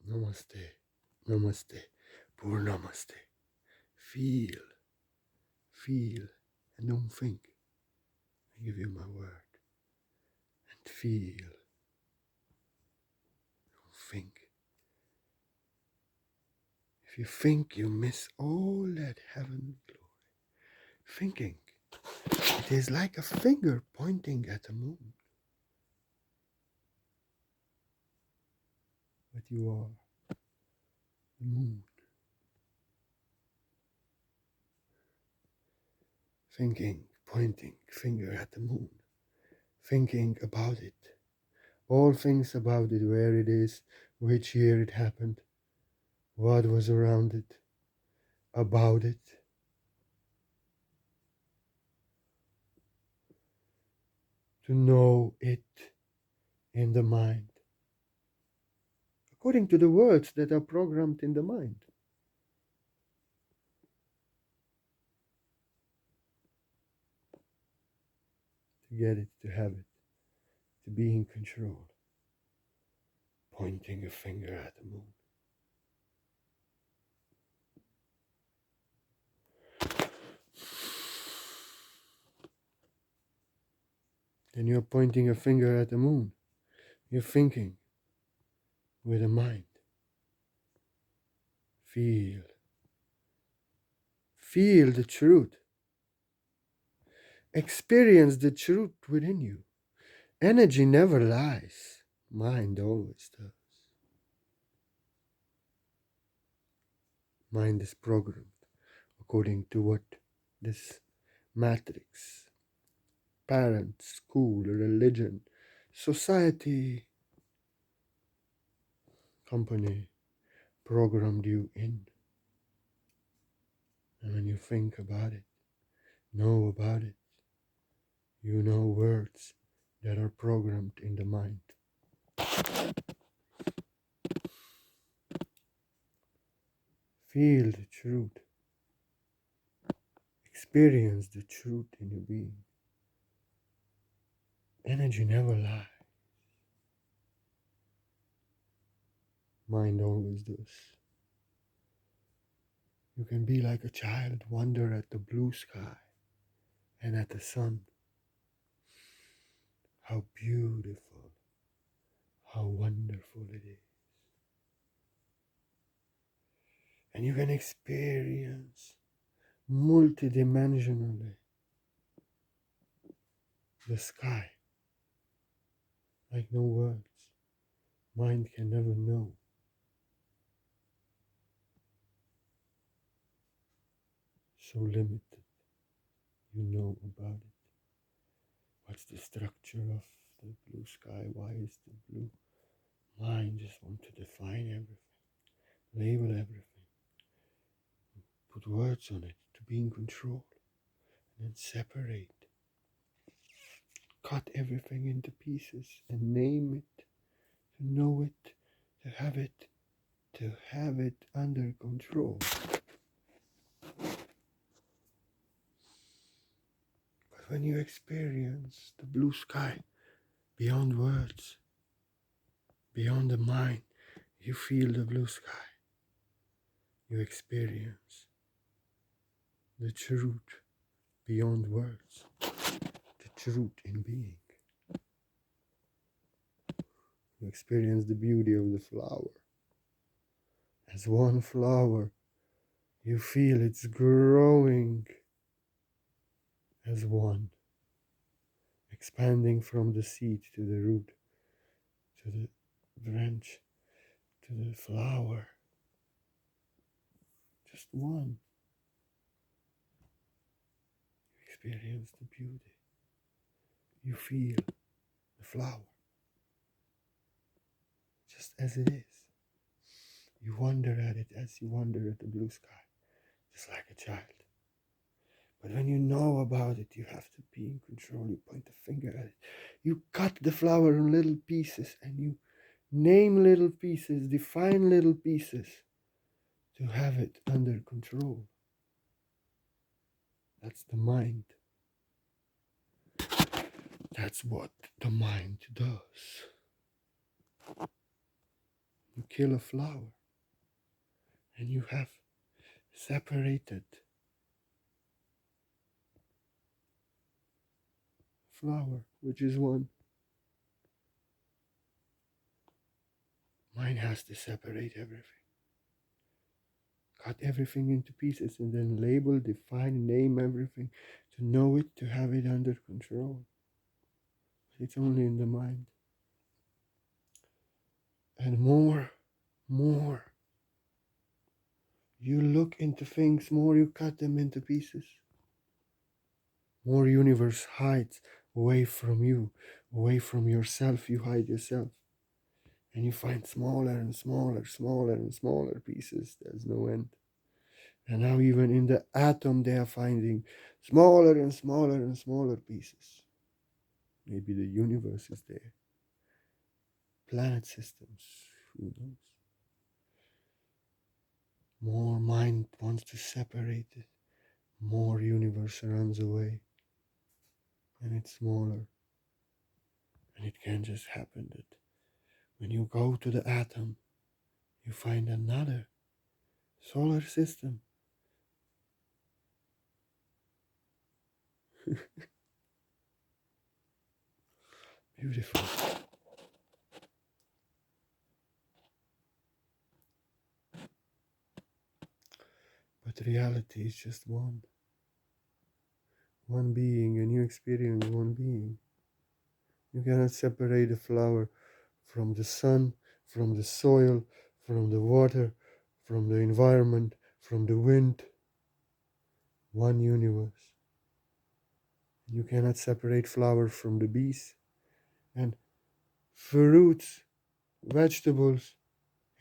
Namaste, namaste, poor namaste. Feel, and don't think. I give you my word. And feel, don't think. If you think, you miss all that heavenly glory. Thinking, it is like a finger pointing at the moon. But you are the moon. Thinking, pointing finger at the moon. Thinking about it. All things about it, where it is, which year it happened, what was around it, about it. To know it in the mind, according to the words that are programmed in the mind. To get it, to have it, to be in control. Pointing a finger at the moon. Then you're pointing a finger at the moon. You're thinking with the mind. Feel. Feel the truth. Experience the truth within you. Energy never lies. Mind always does. Mind is programmed according to what this matrix, parents, school, religion, society, company programmed you in. And when you think about it, know about it, you know words that are programmed in the mind. Feel the truth. Experience the truth in your being. Energy never lies. Mind always does. You can be like a child, wonder at the blue sky and at the sun. How beautiful, how wonderful it is. And you can experience multidimensionally the sky like no words. Mind can never know. So limited, you know about it. What's the structure of the blue sky? Why is it blue? Mind just wants to define everything, label everything, put words on it to be in control, and then separate, cut everything into pieces and name it, to know it, to have it under control. But when you experience the blue sky beyond words, beyond the mind, you feel the blue sky. You experience the truth beyond words, the truth in being. You experience the beauty of the flower. As one flower, you feel it's growing as one, expanding from the seed to the root, to the branch, to the flower. Just one. You experience the beauty. You feel the flower just as it is. You wonder at it as you wonder at the blue sky, just like a child. But when you know about it, you have to be in control. You point the finger at it. You cut the flower in little pieces and you name little pieces, define little pieces to have it under control. That's the mind. That's what the mind does. You kill a flower and you have separated flower, which is one. Mind has to separate everything, cut everything into pieces, and then label, define, name everything, to know it, to have it under control. But it's only in the mind. And more you look into things, more you cut them into pieces. More universe hides away from you, away from yourself. You hide yourself. And you find smaller and smaller pieces. There's no end. And now even in the atom they are finding smaller and smaller pieces. Maybe the universe is there. Planet systems, who knows? More mind wants to separate it. More universe runs away. And it's smaller. And it can just happen that when you go to the atom, you find another solar system. Beautiful. But reality is just one. One being, and you experience one being. You cannot separate a flower from the sun, from the soil, from the water, from the environment, from the wind. One universe. You cannot separate flowers from the bees. And fruits, vegetables,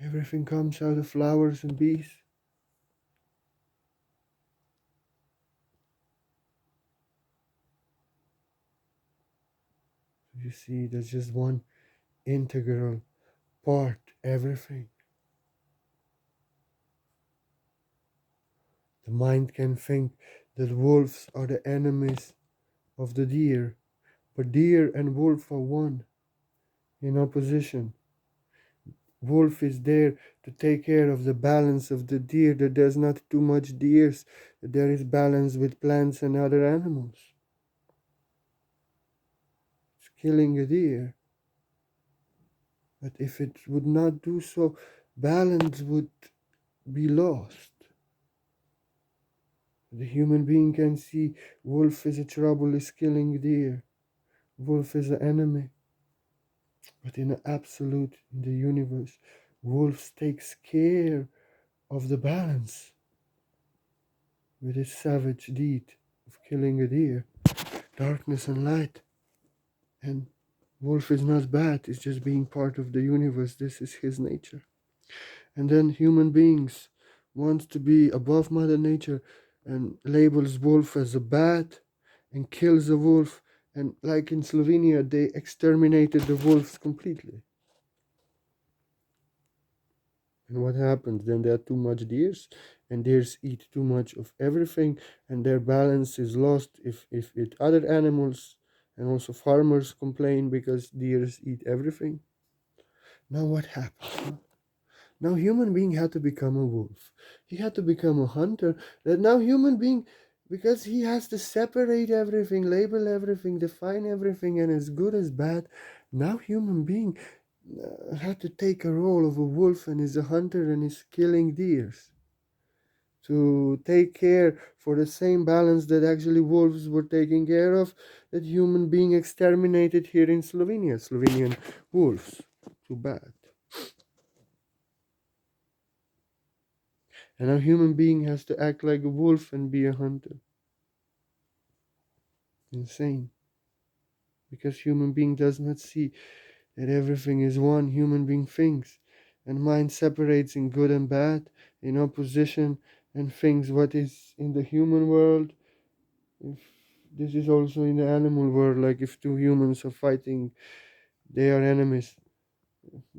everything comes out of flowers and bees. You see, there's just one integral part, everything. The mind can think that wolves are the enemies of the deer, but deer and wolf are one, in opposition. Wolf is there to take care of the balance of the deer, that there's not too much deers, that there is balance with plants and other animals. It's killing a deer. But if it would not do so, balance would be lost. The human being can see wolf is a trouble, is killing deer. Wolf is an enemy. But in the absolute, in the universe, wolf takes care of the balance with his savage deed of killing a deer. Darkness and light. And wolf is not bad, it's just being part of the universe. This is his nature. And then human beings want to be above Mother Nature and labels wolf as a bad and kills a wolf. And like in Slovenia, they exterminated the wolves completely. And what happens? Then there are too much deers, and deers eat too much of everything, and their balance is lost if it other animals and also farmers complain because deers eat everything. Now what happens? Now human being had to become a wolf. He had to become a hunter. That now human being, because he has to separate everything, label everything, define everything, and as good as bad. Now human being had to take a role of a wolf and is a hunter and is killing deers to take care for the same balance that actually wolves were taking care of, that human being exterminated here in Slovenia, Slovenian wolves. Too bad. And now human being has to act like a wolf and be a hunter. Insane. Because human being does not see that everything is one. Human being thinks, and mind separates in good and bad, in opposition, and thinks what is in the human world. If this is also in the animal world, like if two humans are fighting, they are enemies.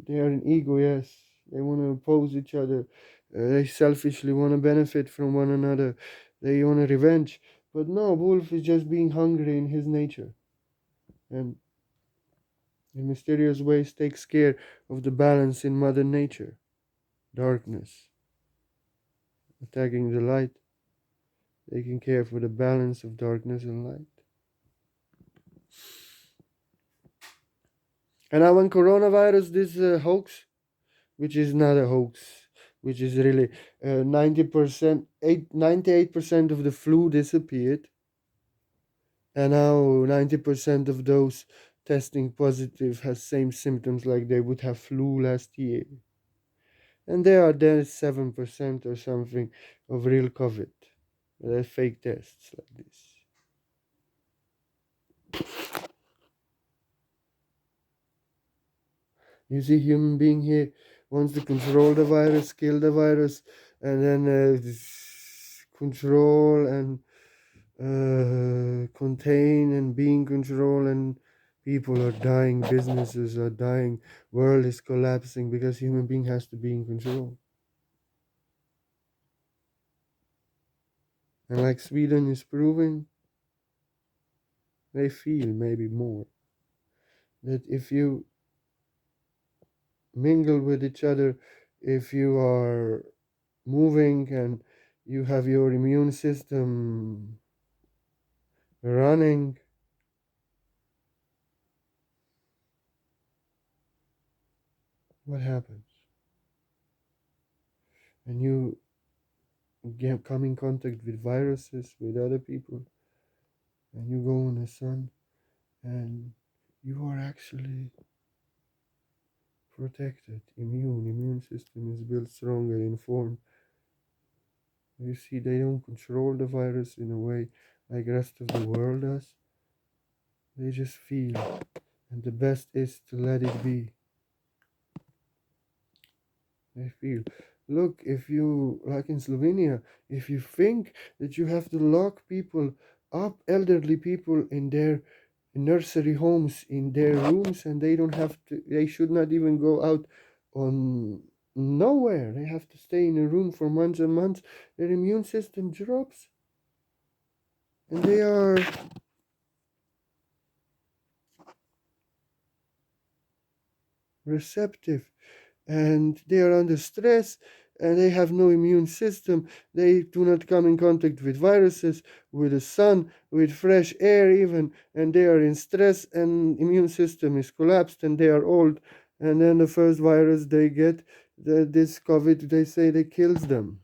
They are in ego, yes. They want to oppose each other. They selfishly want to benefit from one another. They want to revenge. But no, wolf is just being hungry in his nature. And in mysterious ways takes care of the balance in Mother Nature. Darkness attacking the light, taking care for the balance of darkness and light. And now when coronavirus, this hoax, which is not a hoax, which is really 90%, 98% of the flu disappeared, and now 90% of those testing positive has same symptoms like they would have flu last year. And there are then 7% or something of real COVID. They're fake tests like this. You see, human being here wants to control the virus, kill the virus, and then control and contain and be in control, and people are dying, businesses are dying, world is collapsing because human being has to be in control. And like Sweden is proving, they feel maybe more that if you mingle with each other, if you are moving and you have your immune system running, what happens? And you come in contact with viruses, with other people, and you go in the sun, and you are actually protected, immune system is built stronger, informed. You see, they don't control the virus in a way like the rest of the world does. They just feel, and the best is to let it be. They feel. Look, if you, like in Slovenia, if you think that you have to lock people up, elderly people, in their nursery homes, in their rooms, and they don't have to, they should not even go out on nowhere. They have to stay in a room for months and months. Their immune system drops, and they are receptive, and they are under stress, and they have no immune system. They do not come in contact with viruses, with the sun, with fresh air even, and they are in stress, and immune system is collapsed, and they are old. And then the first virus they get, this COVID, they say they kills them.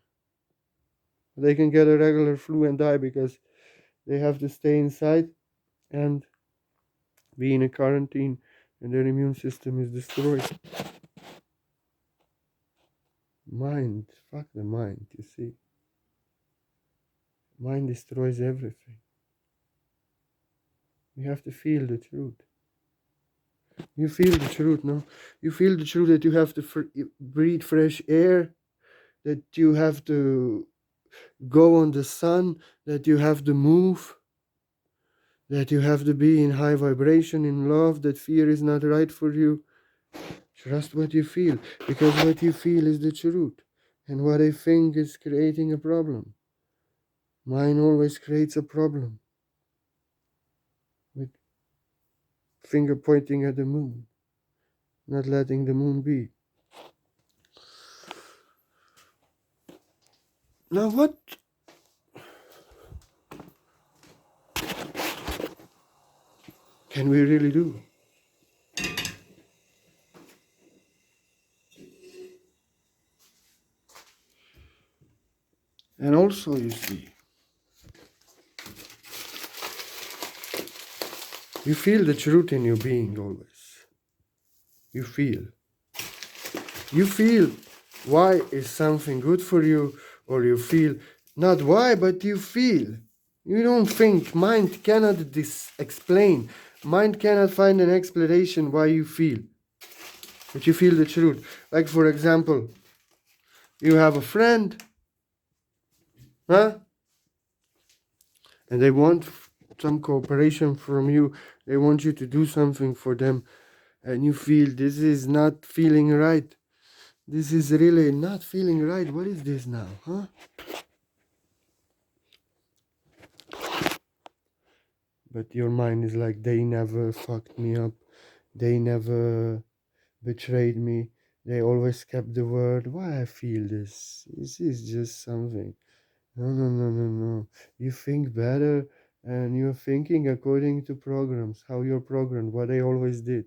They can get a regular flu and die because they have to stay inside and be in a quarantine, and their immune system is destroyed. Mind, fuck the mind, you see. Mind destroys everything. You have to feel the truth. You feel the truth, no? You feel the truth that you have to breathe fresh air, that you have to go on the sun, that you have to move, that you have to be in high vibration, in love, that fear is not right for you. Trust what you feel, because what you feel is the truth. And what I think is creating a problem. Mine always creates a problem. With finger pointing at the moon, not letting the moon be. Now what can we really do? And also, you see, you feel the truth in your being always. You feel. You feel why is something good for you, or you feel not why, but you feel. You don't think. Mind cannot explain. Mind cannot find an explanation why you feel. But you feel the truth. Like, for example, you have a friend, huh? And they want some cooperation from you. They want you to do something for them. And you feel this is not feeling right. This is really not feeling right. What is this now, huh? But your mind is like, they never fucked me up. They never betrayed me. They always kept the word. Why I feel this? This is just something. No, no, no, no, no. You think better and you're thinking according to programs, how you're programmed, what they always did.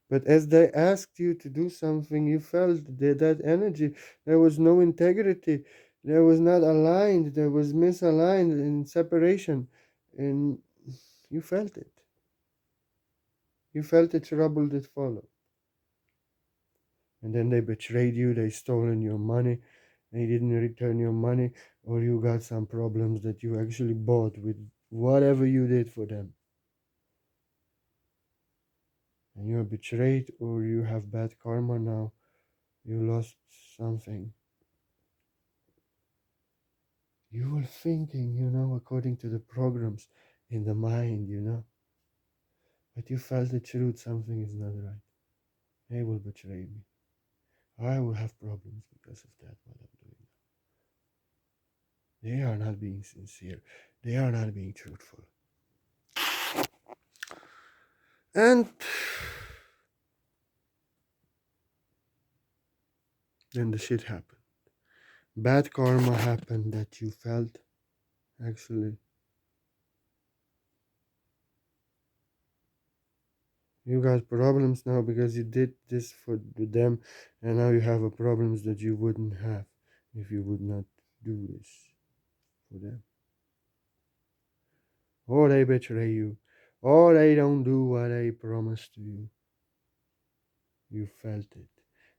But as they asked you to do something, you felt that energy. There was no integrity. There was not aligned. There was misaligned in separation. And you felt it. You felt the trouble that followed. And then they betrayed you. They stolen your money. They didn't return your money. Or you got some problems that you actually bought with whatever you did for them. And you're betrayed or you have bad karma now. You lost something. You were thinking, according to the programs in the mind, but you felt the truth, something is not right. They will betray me. I will have problems because of that, what I'm doing. They are not being sincere. They are not being truthful. And then the shit happened. Bad karma happened that you felt, actually. You got problems now because you did this for them, and now you have a problems that you wouldn't have if you would not do this for them. Or they betray you, or they don't do what they promised to you. You felt it.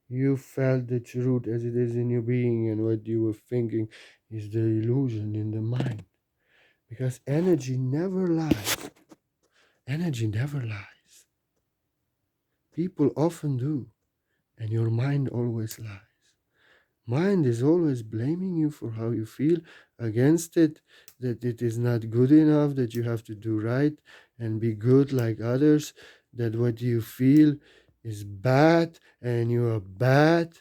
You felt the truth as it is in your being, and what you were thinking is the illusion in the mind. Because energy never lies. Energy never lies. People often do, and your mind always lies. Mind is always blaming you for how you feel, against it, that it is not good enough, that you have to do right and be good like others, that what you feel is bad and you are bad.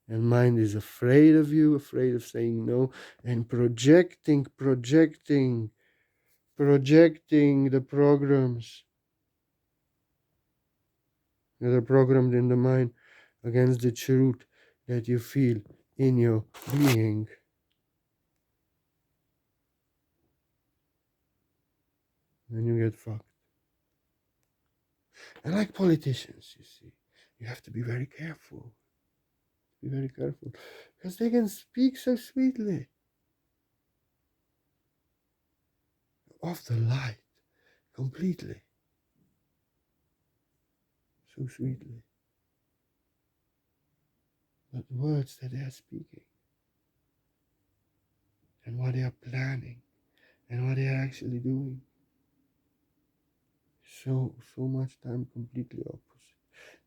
And mind is afraid of you, afraid of saying no, and projecting the programs that are programmed in the mind against the truth that you feel in your being. And you get fucked. And like politicians, you see, you have to be very careful. Be very careful. Because they can speak so sweetly of the light completely. So sweetly. But the words that they are speaking and what they are planning and what they are actually doing. So much time completely opposite.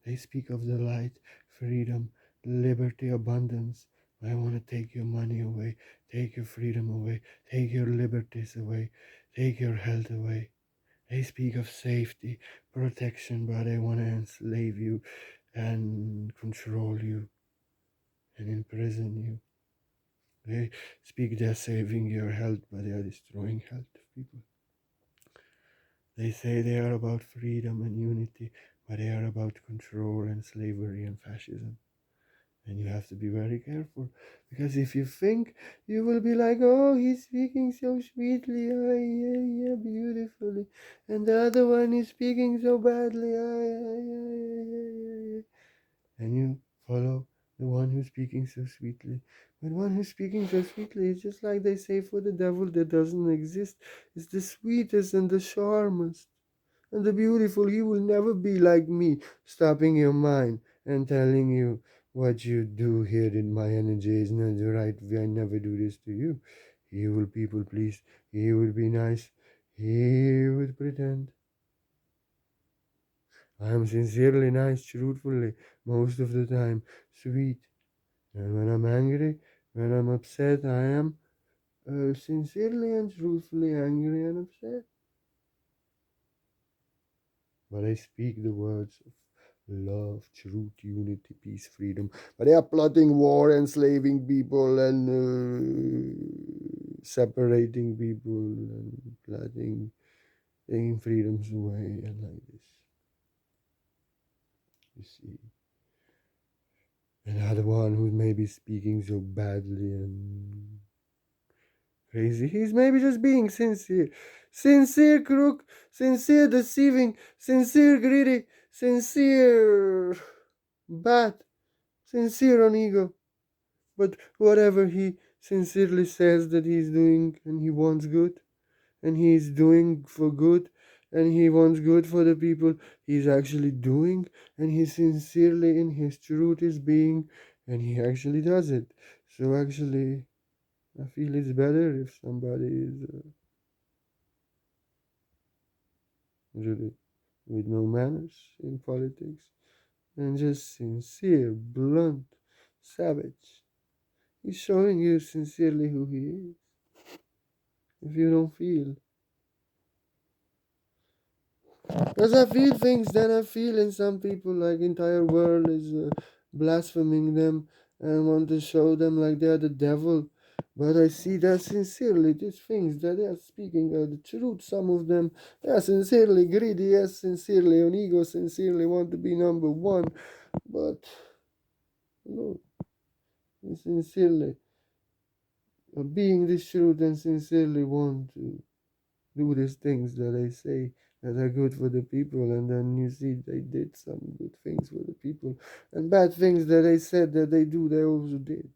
They speak of the light, freedom, liberty, abundance. I want to take your money away, take your freedom away, take your liberties away, take your health away. They speak of safety, protection, but they want to enslave you and control you and imprison you. They speak they're saving your health, but they are destroying health of people. They say they are about freedom and unity, but they are about control and slavery and fascism. And you have to be very careful, because if you think, you will be like, oh, he's speaking so sweetly, ah, yeah, yeah, beautifully, and the other one is speaking so badly, ah, yeah, yeah, yeah, yeah, yeah, yeah. And you follow the one who's speaking so sweetly. But one who's speaking so sweetly is just like they say for the devil that doesn't exist. It's the sweetest and the charmest and the beautiful. He will never be like me, stopping your mind and telling you what you do here in my energy is not the right way. I never do this to you. He will people please. He will be nice. He would pretend. I am sincerely nice, truthfully, most of the time, sweet. And when I'm angry, when I'm upset, I am sincerely and truthfully angry and upset. But I speak the words of love, truth, unity, peace, freedom. But they are plotting war, enslaving people, and separating people, and plotting taking freedoms away, and like this. you see. Another one who's maybe speaking so badly and crazy. He's maybe just being sincere. Sincere crook, sincere deceiving, sincere greedy, sincere bad, sincere on ego. But whatever he sincerely says that he's doing and he wants good, and he's doing for good, and he wants good for the people he's actually doing, and he sincerely in his truth is being, and he actually does it. So actually, I feel it's better if somebody is really with no manners in politics and just sincere, blunt, savage. He's showing you sincerely who he is. If you don't feel, because I feel things that I feel in some people, like entire world is blaspheming them and want to show them like they are the devil. But I see that sincerely, these things that they are speaking are the truth. Some of them, they are sincerely greedy, yes, sincerely on ego, sincerely want to be number one. But, no, sincerely being this truth and sincerely want to do these things that they say that are good for the people, and then you see they did some good things for the people, and bad things that they said that they do, they also did.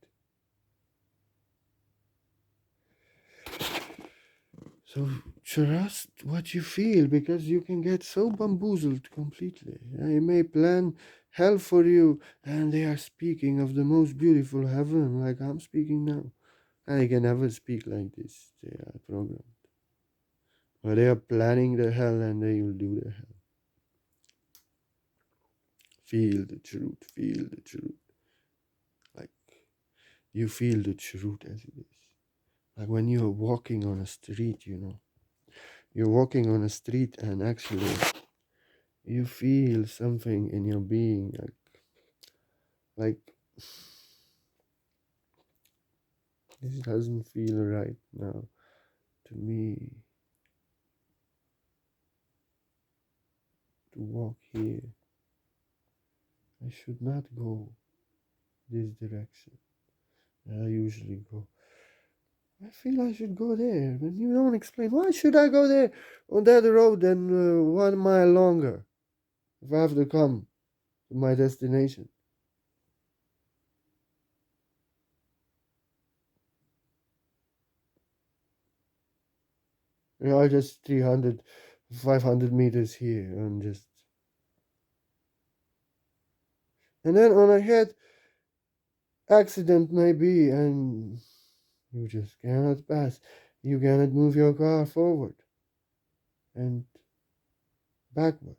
So trust what you feel, because you can get so bamboozled completely. They may plan hell for you, and they are speaking of the most beautiful heaven, like I'm speaking now. I can never speak like this. They are programmed. But they are planning the hell, and they will do the hell. Feel the truth, feel the truth. Like you feel the truth as it is. Like when you're walking on a street, you're walking on a street and actually you feel something in your being, like this doesn't feel right now to me to walk here. I should not go this direction that I usually go. I feel I should go there. But you don't explain, why should I go there on that road and 1 mile longer if I have to come to my destination? Just 300, 500 meters here and just. And then on a head accident maybe, and you just cannot pass. You cannot move your car forward and backward.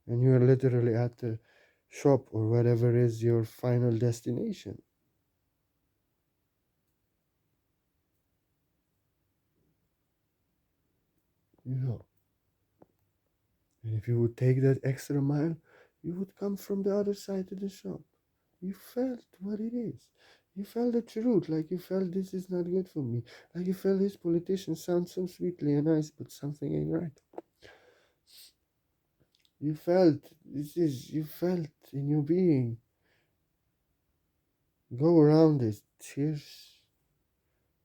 And you are literally at the shop or whatever is your final destination. You know. And if you would take that extra mile, you would come from the other side of the shop. You felt what it is. You felt the truth, like you felt this is not good for me. Like you felt this politician sounds so sweetly and nice, but something ain't right. You felt you felt in your being. Go around this. Tears,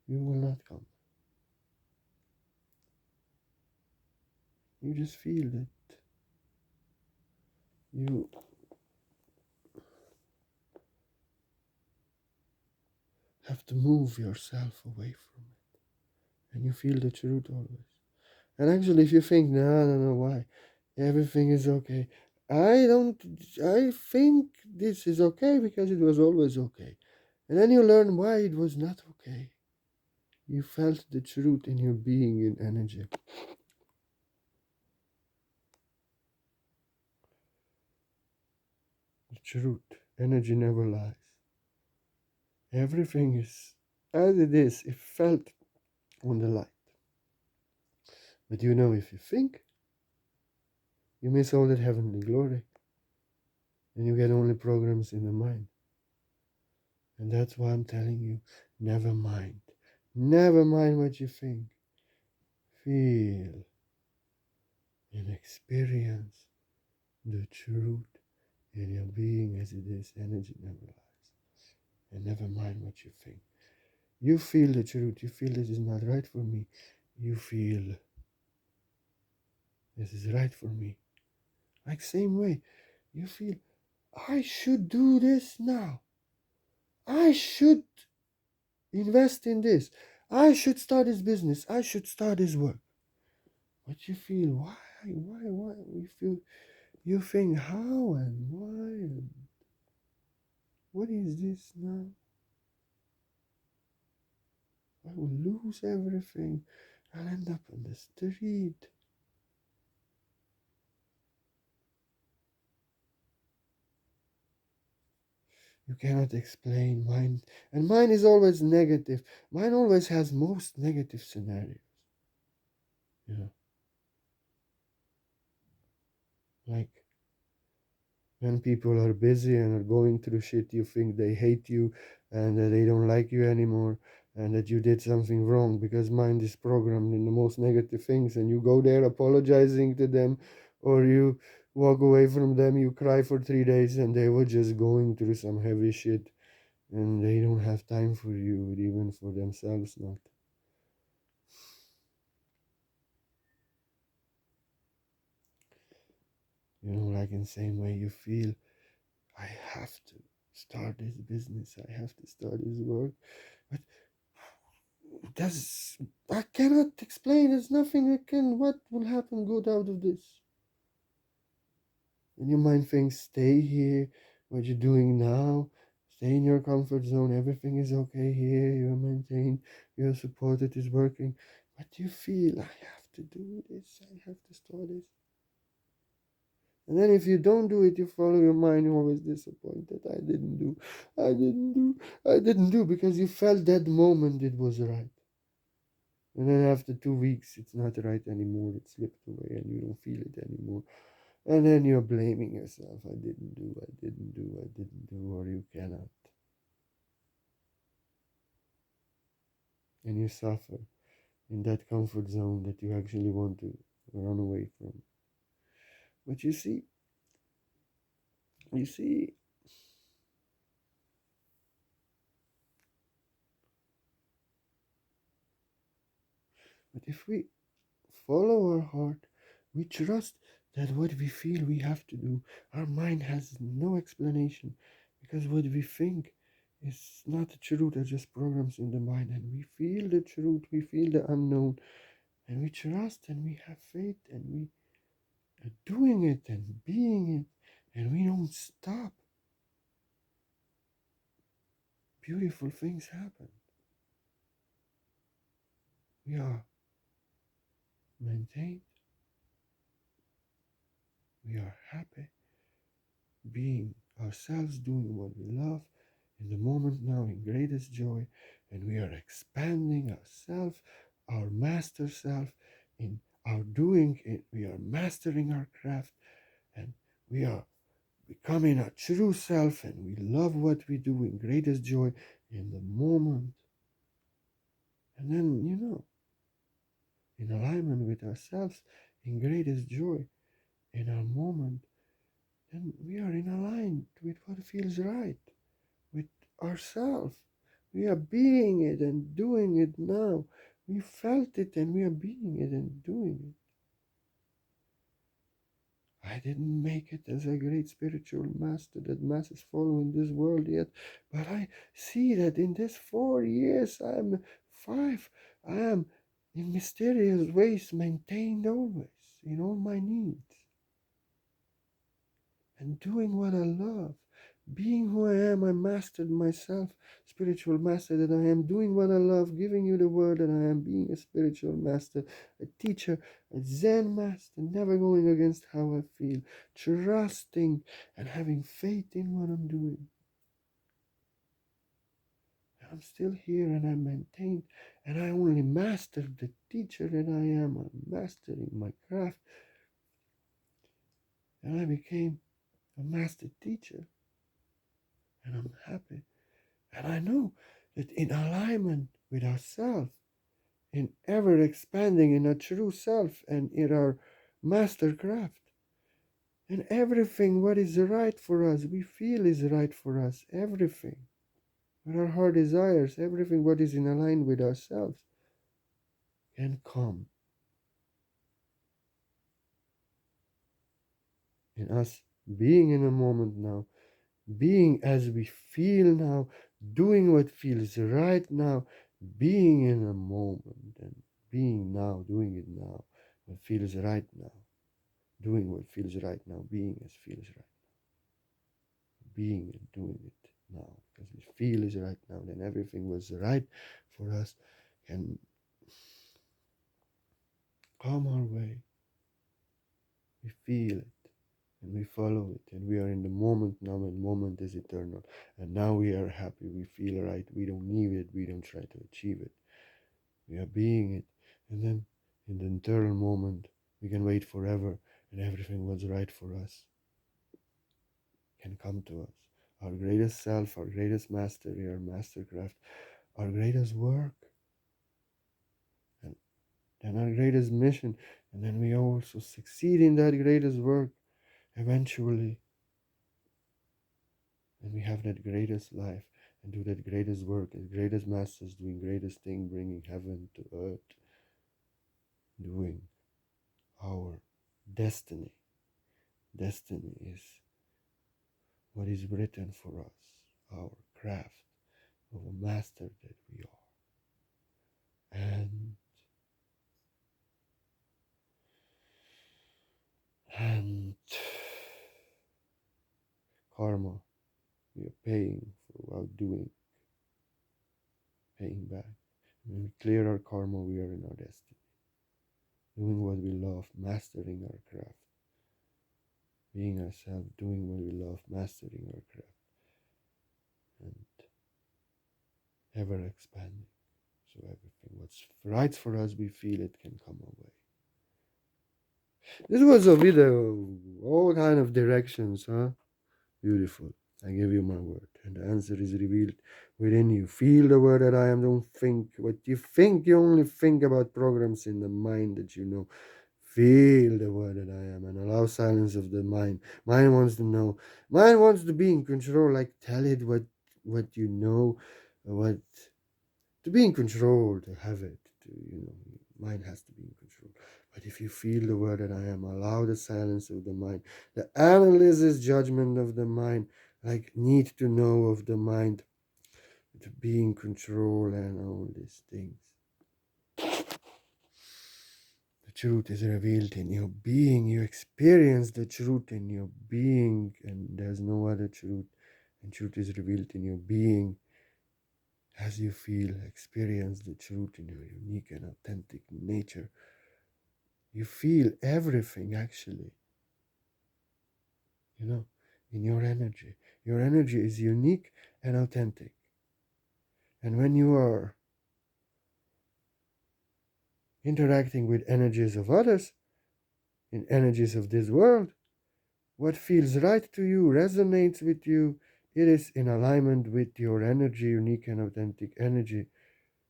you will not come. You just feel that you have to move yourself away from it. And you feel the truth always. And actually, if you think, no, why? Everything is okay. I think this is okay because it was always okay. And then you learn why it was not okay. You felt the truth in your being and energy. The truth. Energy never lies. Everything is as it is. It felt on the light. But if you think, you miss all that heavenly glory. And you get only programs in the mind. And that's why I'm telling you, never mind. Never mind what you think. Feel and experience the truth in your being as it is. Energy never lies. And never mind what you think. You feel the truth. You feel this is not right for me. You feel this is right for me. Like same way. You feel I should do this now. I should invest in this. I should start this business. I should start this work. But you feel why? You think how and why and what is this now? I will lose everything. I'll end up on the street. You cannot explain mine, and mine is always negative. Mine always has most negative scenarios. You know, like when people are busy and are going through shit, you think they hate you and that they don't like you anymore and that you did something wrong because mind is programmed in the most negative things, and you go there apologizing to them, or you walk away from them, you cry for 3 days, and they were just going through some heavy shit and they don't have time for you, even for themselves not. You know, like in the same way you feel, I have to start this business, I have to start this work. But that's, I cannot explain, there's nothing I can, what will happen good out of this? And your mind thinks, stay here, what you're doing now, stay in your comfort zone, everything is okay here, you're maintained, you're supported, it's working. But you feel, I have to do this, I have to start this. And then if you don't do it, you follow your mind, you're always disappointed. I didn't do, because you felt that moment it was right. And then after 2 weeks, it's not right anymore, it slipped away and you don't feel it anymore. And then you're blaming yourself, I didn't do, or you cannot. And you suffer in that comfort zone that you actually want to run away from. But you see, but if we follow our heart, we trust that what we feel we have to do, our mind has no explanation, because what we think is not the truth, are just programs in the mind, and we feel the truth, we feel the unknown, and we trust and we have faith and we are doing it and being it, and we don't stop. Beautiful things happen. We are maintained, we are happy, being ourselves, doing what we love in the moment now in greatest joy, and we are expanding ourself, our master self, in our doing it. We are mastering our craft, and we are becoming our true self, and we love what we do in greatest joy in the moment. And then, in alignment with ourselves, in greatest joy in our moment, then we are in alignment with what feels right, with ourselves. We are being it and doing it now. We felt it and we are being it and doing it. I didn't make it as a great spiritual master that masses follow in this world yet, but I see that in this 4 years, I'm 5, I am in mysterious ways maintained always in all my needs, and doing what I love. Being who I am, I mastered myself, spiritual master that I am, doing what I love, giving you the word that I am, being a spiritual master, a teacher, a Zen master, never going against how I feel, trusting and having faith in what I'm doing. And I'm still here and I'm maintained, and I only mastered the teacher that I am. I'm mastering my craft, and I became a master teacher, and I'm happy. And I know that in alignment with ourselves, in ever expanding in our true self and in our master craft, And everything what is right for us, we feel is right for us. Everything. What our heart desires, everything what is in line with ourselves can come in us being in a moment now, being as we feel now, doing what feels right now, being in a moment and being now, doing it now, what feels right now, doing what feels right now, being as feels right, being and doing it now, because we feel is right now, then everything was right for us can come our way. We feel it and we follow it, and we are in the moment now, and moment is eternal. And now we are happy, we feel right, we don't need it, we don't try to achieve it, we are being it. And then in the eternal moment we can wait forever, and everything what's right for us can come to us. Our greatest self, our greatest mastery, our mastercraft, our greatest work, and then our greatest mission. And then we also succeed in that greatest work eventually, and we have that greatest life and do that greatest work as greatest masters, doing greatest thing, bringing heaven to earth, doing our destiny. Destiny is what is written for us, our craft of a master that we are. And karma, we are paying for our doing, paying back. When we clear our karma, we are in our destiny, doing what we love, mastering our craft, being ourselves, doing what we love, mastering our craft, and ever expanding. So everything what's right for us, we feel it can come our way. This was a video, all kind of directions, huh? Beautiful. I give you my word, and the answer is revealed within you. Feel the word that I am. Don't think what you think. You only think about programs in the mind that you know. Feel the word that I am, and allow silence of the mind. Mind wants to know. Mind wants to be in control. Like tell it what you know, what to be in control, to have it. To mind has to be in control. But if you feel the word that I am, allow the silence of the mind, the analysis judgment of the mind, like need to know of the mind, to be in control and all these things. The truth is revealed in your being. You experience the truth in your being, and there's no other truth. And truth is revealed in your being. As you feel, experience the truth in your unique and authentic nature. You feel everything actually, in your energy. Your energy is unique and authentic. And when you are interacting with energies of others, in energies of this world, what feels right to you, resonates with you, it is in alignment with your energy, unique and authentic energy,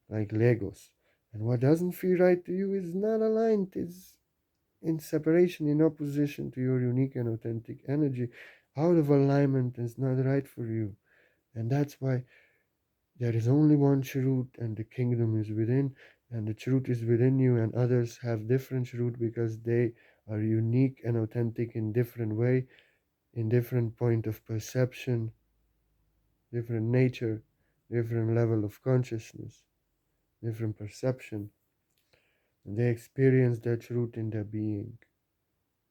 like Legos. And what doesn't feel right to you is not aligned, is in separation, in opposition to your unique and authentic energy, out of alignment, is not right for you. And that's why there is only one truth, and the kingdom is within, and the truth is within you, and others have different truth because they are unique and authentic in different way, in different point of perception, different nature, different level of consciousness, different perception, and they experience that truth in their being.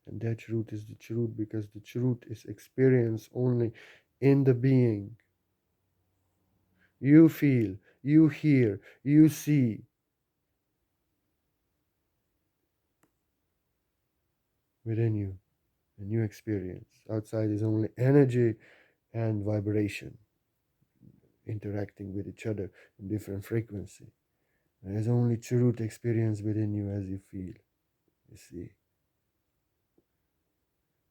And that truth is the truth because the truth is experienced only in the being. You feel, you hear, you see within you, and you experience. Outside is only energy and vibration interacting with each other in different frequency. There is only truth experience within you as you feel, you see.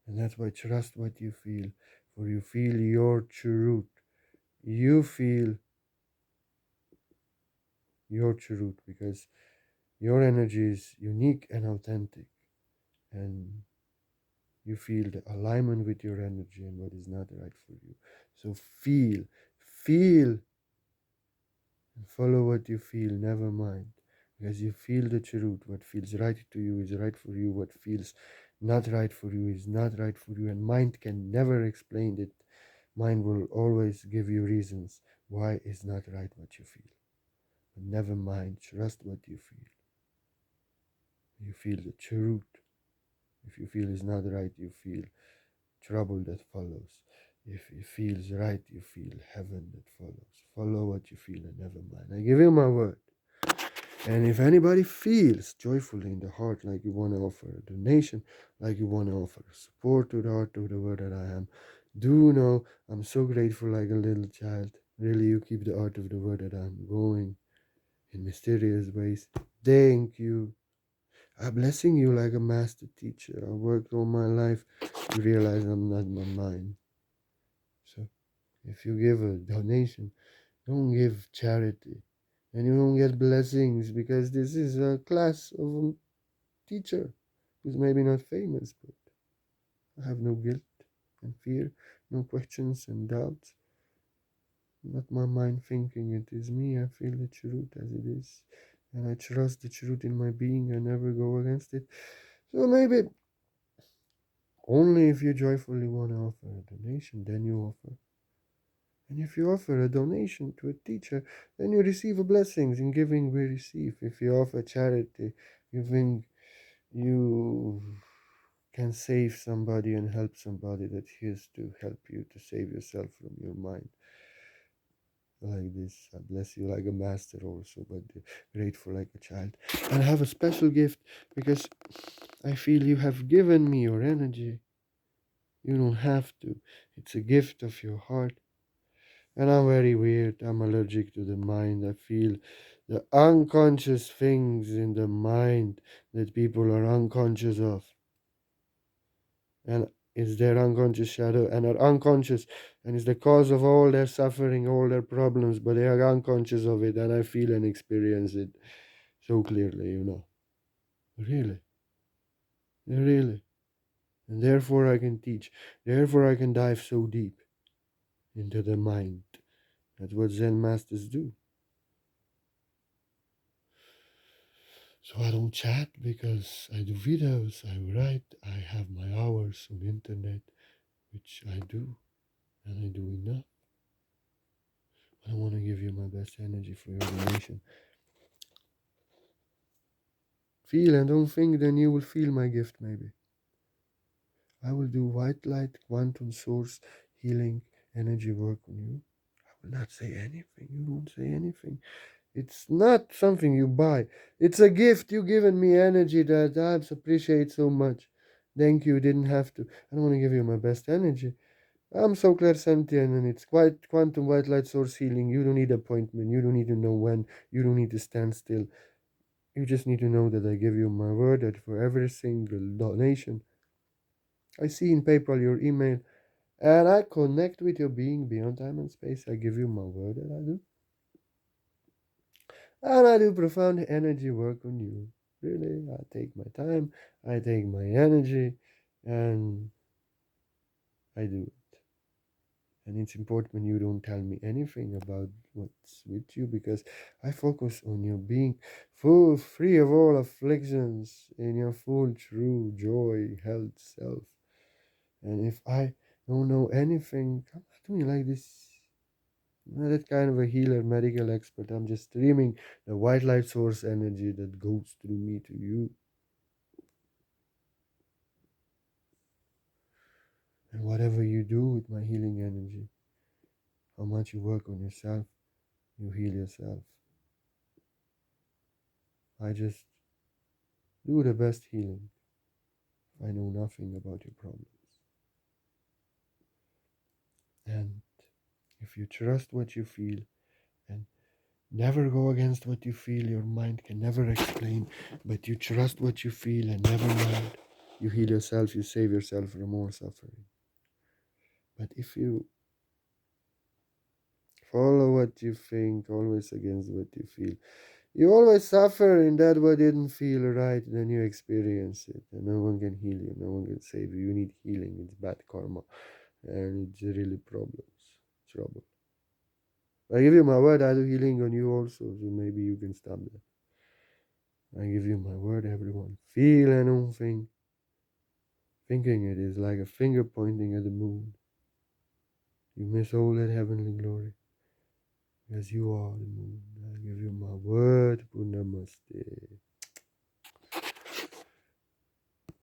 And that's why trust what you feel, for you feel your truth. You feel your truth because your energy is unique and authentic. And you feel the alignment with your energy and what is not right for you. So feel, and follow what you feel, never mind. Because you feel the truth. What feels right to you is right for you. What feels not right for you is not right for you. And mind can never explain it. Mind will always give you reasons why it's not right what you feel. But never mind, trust what you feel. You feel the truth. If you feel is not right, you feel trouble that follows. If it feels right, you feel heaven that follows. Follow what you feel and never mind. I give you my word. And if anybody feels joyfully in the heart, like you want to offer a donation, like you want to offer support to the heart of the word that I am, do know I'm so grateful like a little child. Really, you keep the art of the word that I'm going in mysterious ways. Thank you. I'm blessing you like a master teacher. I worked all my life to realize I'm not my mind. So if you give a donation, don't give charity. And you don't get blessings because this is a class of a teacher who's maybe not famous, but I have no guilt and fear, no questions and doubts. Not my mind thinking it is me. I feel the truth as it is. And I trust the truth in my being. I never go against it. So maybe only if you joyfully want to offer a donation, then you offer. And if you offer a donation to a teacher, then you receive a blessings. In giving, we receive. If you offer charity, giving, you can save somebody and help somebody that has to help you to save yourself from your mind. Like this, I bless you like a master also, but grateful like a child. And I have a special gift because I feel you have given me your energy. You don't have to. It's a gift of your heart. And I'm very weird. I'm allergic to the mind. I feel the unconscious things in the mind that people are unconscious of. And is their unconscious shadow and are unconscious and is the cause of all their suffering, all their problems, but they are unconscious of it and I feel and experience it so clearly. Really. Really. And therefore I can teach. Therefore I can dive so deep into the mind. That's what Zen masters do. So I don't chat because I do videos, I write, I have my hours on the internet, which I do, and I do enough. I want to give you my best energy for your donation. Feel and don't think, then you will feel my gift maybe. I will do white light, quantum source, healing, energy work on you. I will not say anything. You don't say anything. It's not something you buy. It's a gift. You given me energy that I appreciate so much. Thank you. Didn't have to. I don't want to give you my best energy. I'm so clairsentient and it's quite quantum white light source healing. You don't need appointment. You don't need to know when. You don't need to stand still. You just need to know that I give you my word that for every single donation I see in PayPal your email and I connect with your being beyond time and space. I give you my word that I do. And I do profound energy work on you. Really, I take my time, I take my energy, and I do it. And it's important when you don't tell me anything about what's with you because I focus on your being full, free of all afflictions, in your full, true joy, health, self. And if I don't know anything, I'm not doing like this. I'm not that kind of a healer, medical expert. I'm just streaming the white light source energy that goes through me to you. And whatever you do with my healing energy, how much you work on yourself, you heal yourself. I just do the best healing. I know nothing about your problems. And if you trust what you feel and never go against what you feel, your mind can never explain, but you trust what you feel and never mind. You heal yourself, you save yourself from more suffering. But if you follow what you think, always against what you feel, You always suffer in that what didn't feel right, then you experience it. And no one can heal you, no one can save you. You need healing, it's bad karma. And it's really problems, trouble. I give you my word, I do healing on you also, so maybe you can stop that. I give you my word, everyone. Feel anything. Thinking it is like a finger pointing at the moon. You miss all that heavenly glory, because you are the moon.